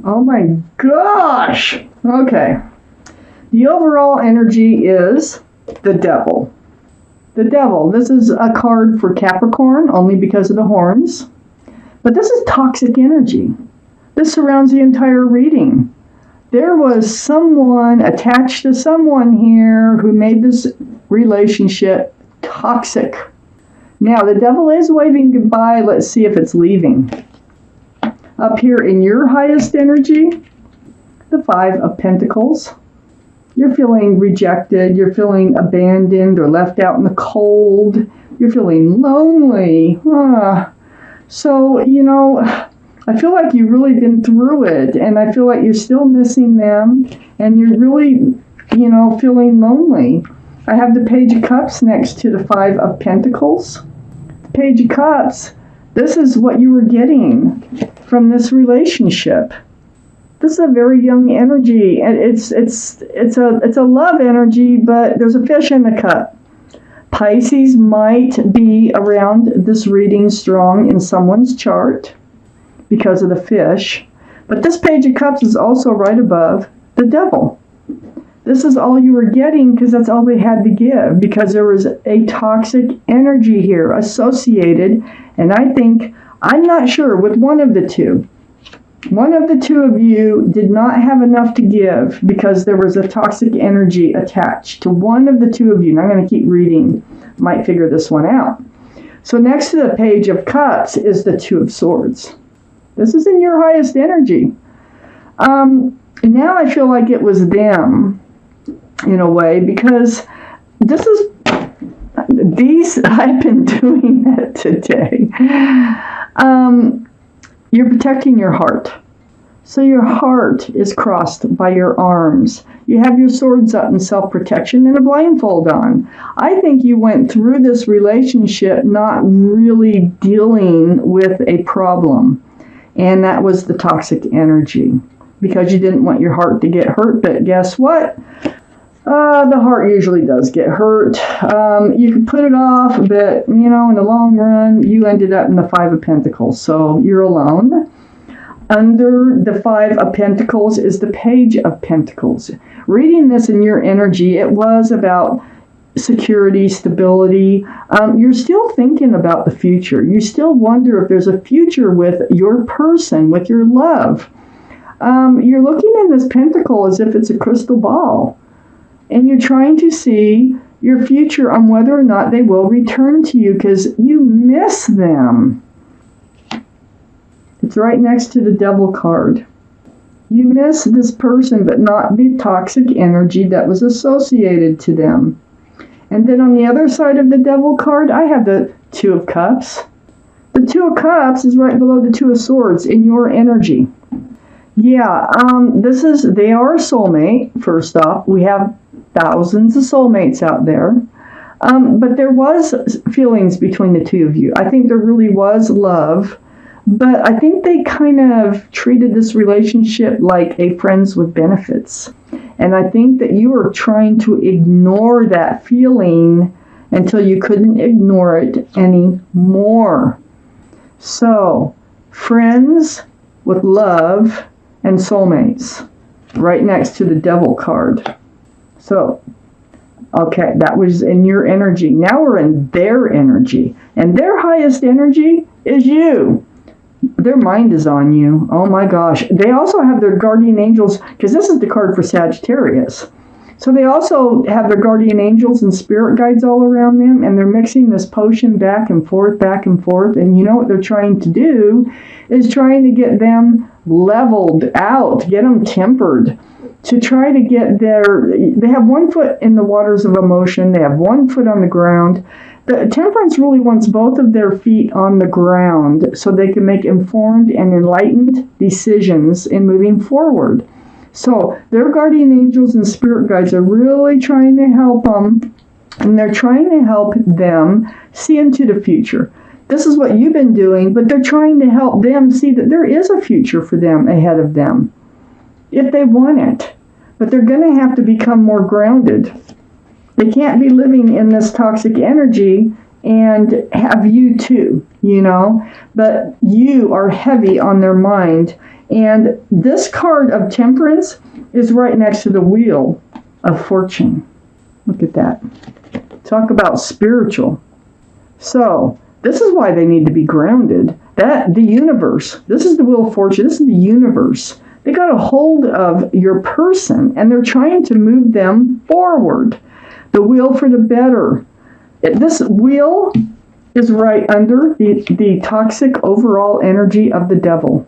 Oh my gosh! Okay. The overall energy is the devil. The devil. This is a card for Capricorn, only because of the horns. But this is toxic energy. This surrounds the entire reading. There was someone attached to someone here who made this relationship toxic. Now, the devil is waving goodbye. Let's see if it's leaving. Up here in your highest energy, the Five of Pentacles. You're feeling rejected. You're feeling abandoned or left out in the cold. You're feeling lonely. So, I feel like you've really been through it, and I feel like you're still missing them, and you're really, feeling lonely. I have the Page of Cups next to the Five of Pentacles. The Page of Cups, this is what you were getting from this relationship. This is a very young energy, and it's a love energy, but there's a fish in the cup. Pisces might be around this reading strong in someone's chart because of the fish, but this Page of Cups is also right above the devil. This is all you were getting because that's all they had to give, because there was a toxic energy here associated, and I'm not sure with one of the two. One of the two of you did not have enough to give because there was a toxic energy attached to one of the two of you. And I'm going to keep reading. Might figure this one out. So next to the Page of Cups is the Two of Swords. This is in your highest energy. Now I feel like it was them in a way, because I've been doing that today. You're protecting your heart. So your heart is crossed by your arms. You have your swords up in self-protection and a blindfold on. I think you went through this relationship not really dealing with a problem. And that was the toxic energy, because you didn't want your heart to get hurt. But guess what? The heart usually does get hurt. You could put it off, but, in the long run, you ended up in the Five of Pentacles, so you're alone. Under the Five of Pentacles is the Page of Pentacles. Reading this in your energy, it was about security, stability. You're still thinking about the future. You still wonder if there's a future with your person, with your love. You're looking in this pentacle as if it's a crystal ball. And you're trying to see your future on whether or not they will return to you, because you miss them. It's right next to the Devil card. You miss this person, but not the toxic energy that was associated to them. And then on the other side of the Devil card, I have the Two of Cups. The Two of Cups is right below the Two of Swords in your energy. Yeah, they are a soulmate, first off. We have thousands of soulmates out there. But there was feelings between the two of you. I think there really was love. But I think they kind of treated this relationship like a friends with benefits. And I think that you were trying to ignore that feeling until you couldn't ignore it anymore. So, friends with love and soulmates, right next to the Devil card. So, okay, that was in your energy. Now we're in their energy. And their highest energy is you. Their mind is on you. Oh my gosh. They also have their guardian angels, because this is the card for Sagittarius. So they also have their guardian angels and spirit guides all around them, and they're mixing this potion back and forth, back and forth. And you know what they're trying to do is trying to get them leveled out, get them tempered, to try to get they have one foot in the waters of emotion, they have one foot on the ground. The Temperance really wants both of their feet on the ground so they can make informed and enlightened decisions in moving forward. So their guardian angels and spirit guides are really trying to help them, and they're trying to help them see into the future. This is what you've been doing, but they're trying to help them see that there is a future for them ahead of them, if they want it. But they're going to have to become more grounded. They can't be living in this toxic energy and have you too, But you are heavy on their mind, And this card of Temperance is right next to the Wheel of Fortune. Look at that. Talk about spiritual. So, this is why they need to be grounded. The universe, this is the Wheel of Fortune, this is the universe. They got a hold of your person, and they're trying to move them forward. The wheel for the better. This wheel is right under the toxic overall energy of the devil.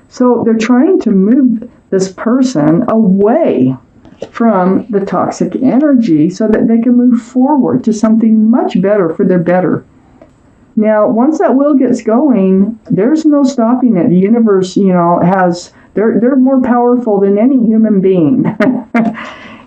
So they're trying to move this person away from the toxic energy so that they can move forward to something much better for their better. Now, once that wheel gets going, there's no stopping it. The universe, has, they're more powerful than any human being.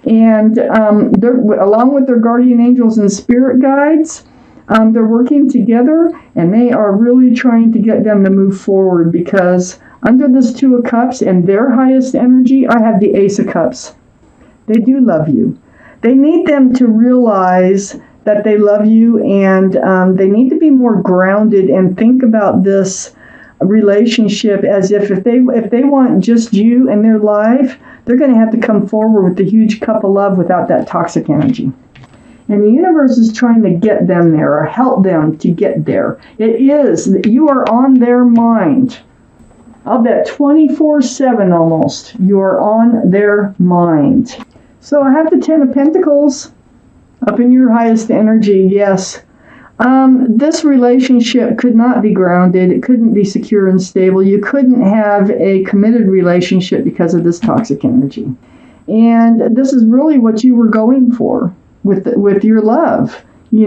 And they're, along with their guardian angels and spirit guides, they're working together, and they are really trying to get them to move forward, because under this Two of Cups and their highest energy, I have the Ace of Cups. They do love you. They need them to realize that they love you, and they need to be more grounded and think about this relationship as if they want just you in their life, they're going to have to come forward with the huge cup of love without that toxic energy. And the universe is trying to get them there, or help them to get there. It is. You are on their mind. I'll bet 24/7 almost, you are on their mind. So I have the Ten of Pentacles. Up in your highest energy, yes. This relationship could not be grounded. It couldn't be secure and stable. You couldn't have a committed relationship because of this toxic energy. And this is really what you were going for with your love. You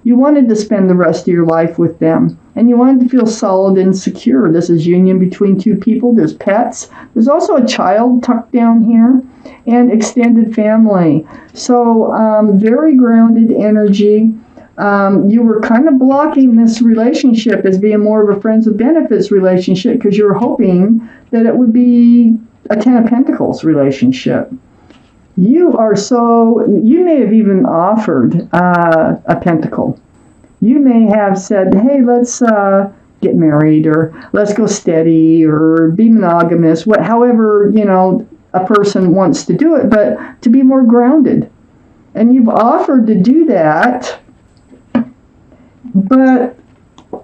wanted to spend the rest of your life with them. And you wanted to feel solid and secure. This is union between two people. There's pets. There's also a child tucked down here. And extended family. So very grounded energy. You were kind of blocking this relationship as being more of a friends with benefits relationship, because you were hoping that it would be a Ten of Pentacles relationship. You may have even offered a pentacle. You may have said, hey, let's get married, or let's go steady, or be monogamous, however, a person wants to do it, but to be more grounded. And you've offered to do that, but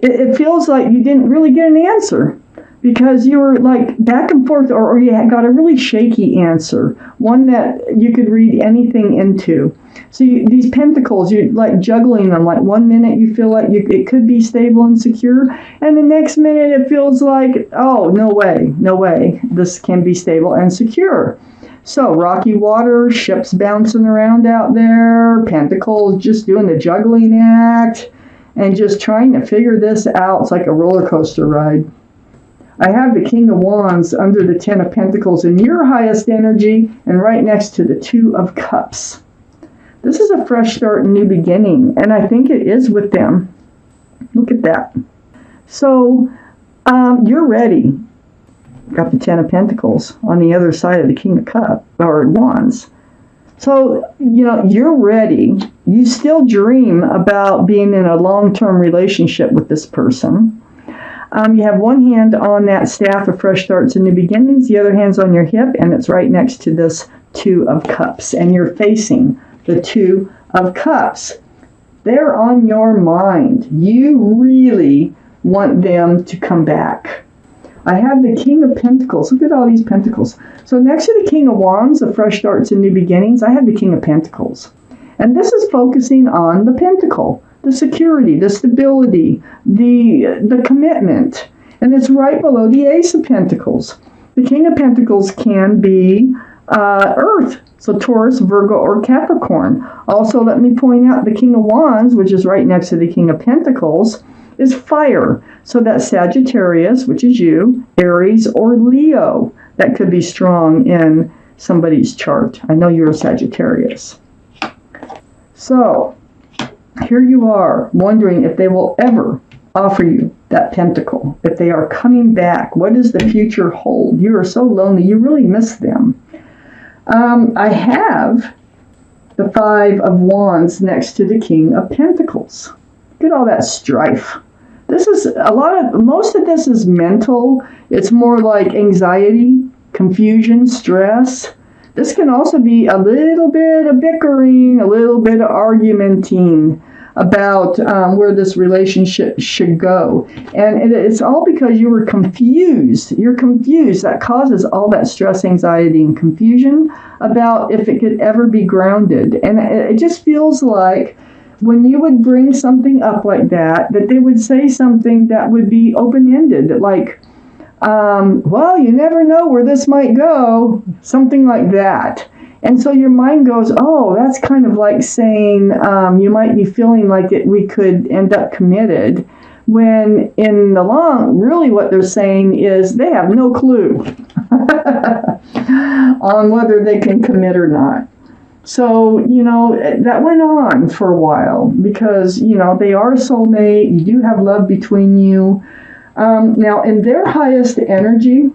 it feels like you didn't really get an answer, because you were like back and forth, or you got a really shaky answer, one that you could read anything into. So these pentacles, you're like juggling them. Like 1 minute you feel like it could be stable and secure, and the next minute it feels like, oh, no way, this can be stable and secure. So rocky water, ships bouncing around out there, pentacles just doing the juggling act, and just trying to figure this out. It's like a roller coaster ride. I have the King of Wands under the Ten of Pentacles in your highest energy, and right next to the Two of Cups. This is a fresh start and new beginning, and I think it is with them. Look at that. So, you're ready. Got the Ten of Pentacles on the other side of the King of Cups, or Wands. So, you're ready. You still dream about being in a long-term relationship with this person. You have one hand on that staff of fresh starts and new beginnings. The other hand's on your hip, and it's right next to this Two of Cups. And you're facing the Two of Cups. They're on your mind. You really want them to come back. I have the King of Pentacles. Look at all these pentacles. So next to the King of Wands, the fresh starts and new beginnings, I have the King of Pentacles. And this is focusing on the pentacle, the security, the stability, the commitment. And it's right below the Ace of Pentacles. The King of Pentacles can be Earth, so Taurus, Virgo, or Capricorn. Also, let me point out the King of Wands, which is right next to the King of Pentacles, is fire. So that's Sagittarius, which is you, Aries, or Leo. That could be strong in somebody's chart. I know you're a Sagittarius. So, here you are, wondering if they will ever offer you that pentacle, if they are coming back. What does the future hold? You are so lonely, you really miss them. I have the Five of Wands next to the King of Pentacles. Look at all that strife. This is most of this is mental. It's more like anxiety, confusion, stress. This can also be a little bit of bickering, a little bit of argumenting about where this relationship should go. And it's all because you were confused. You're confused. That causes all that stress, anxiety, and confusion about if it could ever be grounded. And it just feels like when you would bring something up like that they would say something that would be open-ended, like, well, you never know where this might go, something like that. And so your mind goes, oh, that's kind of like saying you might be feeling like we could end up committed, when in the really what they're saying is they have no clue on whether they can commit or not. So, that went on for a while because, they are a soulmate. You do have love between you. Now, in their highest energy,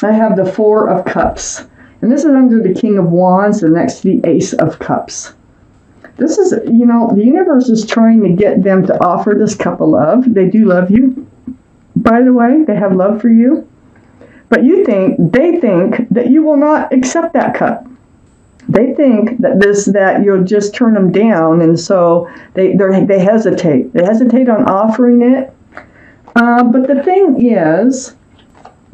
I have the Four of Cups. And this is under the King of Wands and next to the Ace of Cups. This is, the universe is trying to get them to offer this cup of love. They do love you. By the way, they have love for you. But they think that you will not accept that cup. They think that you'll just turn them down, and so they hesitate. They hesitate on offering it. But the thing is,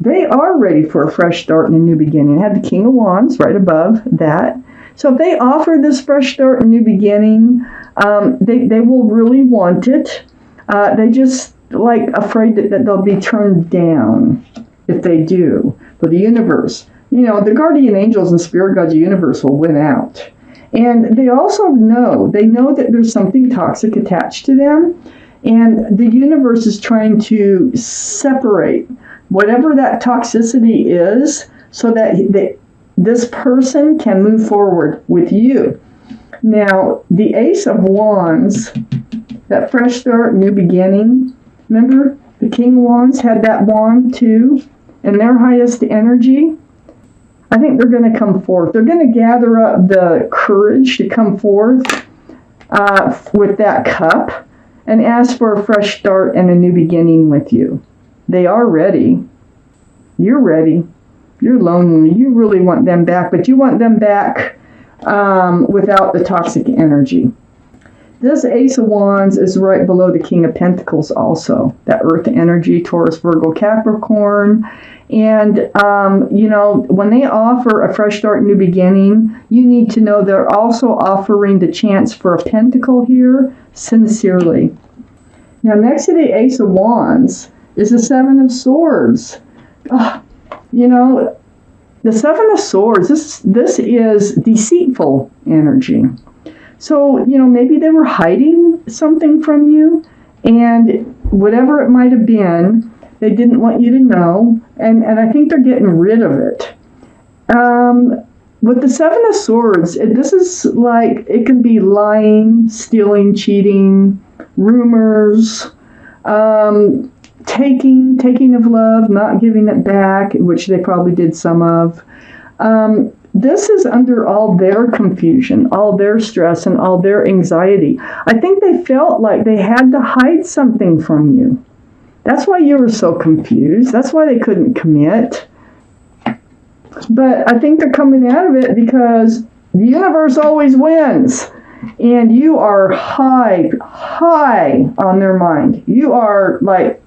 they are ready for a fresh start and a new beginning. I have the King of Wands right above that. So if they offer this fresh start and new beginning, they will really want it. They just afraid that they'll be turned down if they do. For the universe, the guardian angels and spirit guides of the universe will win out. And they also know that there's something toxic attached to them. And the universe is trying to separate whatever that toxicity is so that this person can move forward with you. Now, the Ace of Wands, that fresh start, new beginning, remember the King of Wands had that wand too, and their highest energy. I think they're going to come forth. They're going to gather up the courage to come forth with that cup and ask for a fresh start and a new beginning with you. They are ready. You're ready. You're lonely. You really want them back, but you want them back without the toxic energy. This Ace of Wands is right below the King of Pentacles also. That earth energy, Taurus, Virgo, Capricorn. And, when they offer a fresh start, new beginning, you need to know they're also offering the chance for a pentacle here, sincerely. Now, next to the Ace of Wands is the Seven of Swords. The Seven of Swords, this is deceitful energy. So, maybe they were hiding something from you, and whatever it might have been, they didn't want you to know, and I think they're getting rid of it. With the Seven of Swords, this is like, it can be lying, stealing, cheating, rumors, taking of love, not giving it back, which they probably did some of. This is under all their confusion, all their stress, and all their anxiety. I think they felt like they had to hide something from you. That's why you were so confused. That's why they couldn't commit. But I think they're coming out of it because the universe always wins. And you are high on their mind. You are like,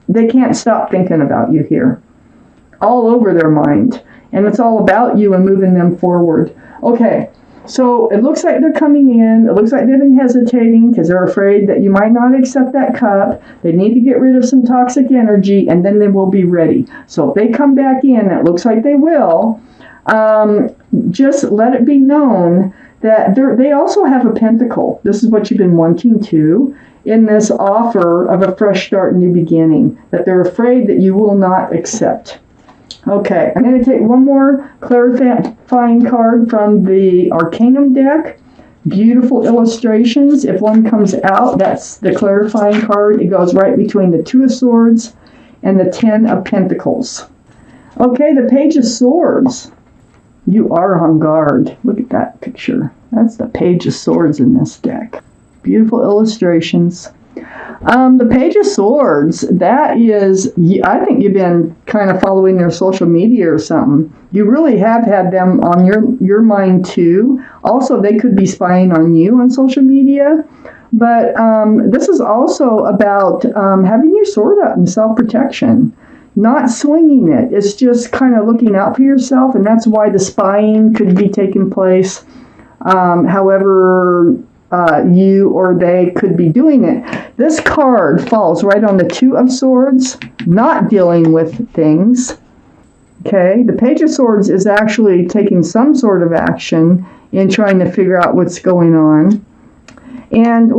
they can't stop thinking about you here. All over their mind. And it's all about you and moving them forward. Okay, so it looks like they're coming in. It looks like they've been hesitating because they're afraid that you might not accept that cup. They need to get rid of some toxic energy, and then they will be ready. So if they come back in, it looks like they will, just let it be known that they also have a pentacle. This is what you've been wanting to, in this offer of a fresh start, new beginning, that they're afraid that you will not accept. Okay, I'm going to take one more clarifying card from the Arcanum deck. Beautiful illustrations. If one comes out, that's the clarifying card. It goes right between the Two of Swords and the Ten of Pentacles. Okay, the Page of Swords. You are on guard. Look at that picture. That's the Page of Swords in this deck. Beautiful illustrations. The Page of Swords, that is, I think you've been kind of following their social media or something. You really have had them on your mind too. Also, they could be spying on you on social media. But this is also about having your sword up in self-protection, not swinging it. It's just kind of looking out for yourself, and that's why the spying could be taking place. However, you or they could be doing it. This card falls right on the Two of Swords, not dealing with things. Okay, the Page of Swords is actually taking some sort of action in trying to figure out what's going on. And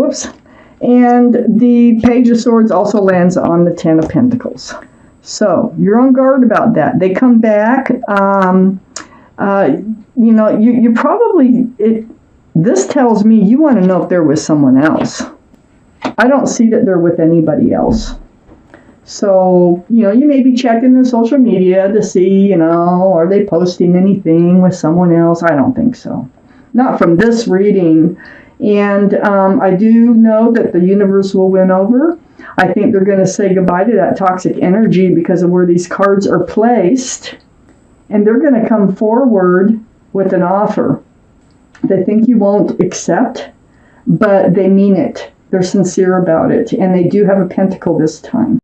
the Page of Swords also lands on the Ten of Pentacles. So you're on guard about that. They come back. You probably, this tells me you want to know if they're with someone else. I don't see that they're with anybody else. So, you may be checking their social media to see, are they posting anything with someone else? I don't think so. Not from this reading. And I do know that the universe will win over. I think they're going to say goodbye to that toxic energy because of where these cards are placed. And they're going to come forward with an offer. They think you won't accept, but they mean it. They're sincere about it. And they do have a pentacle this time.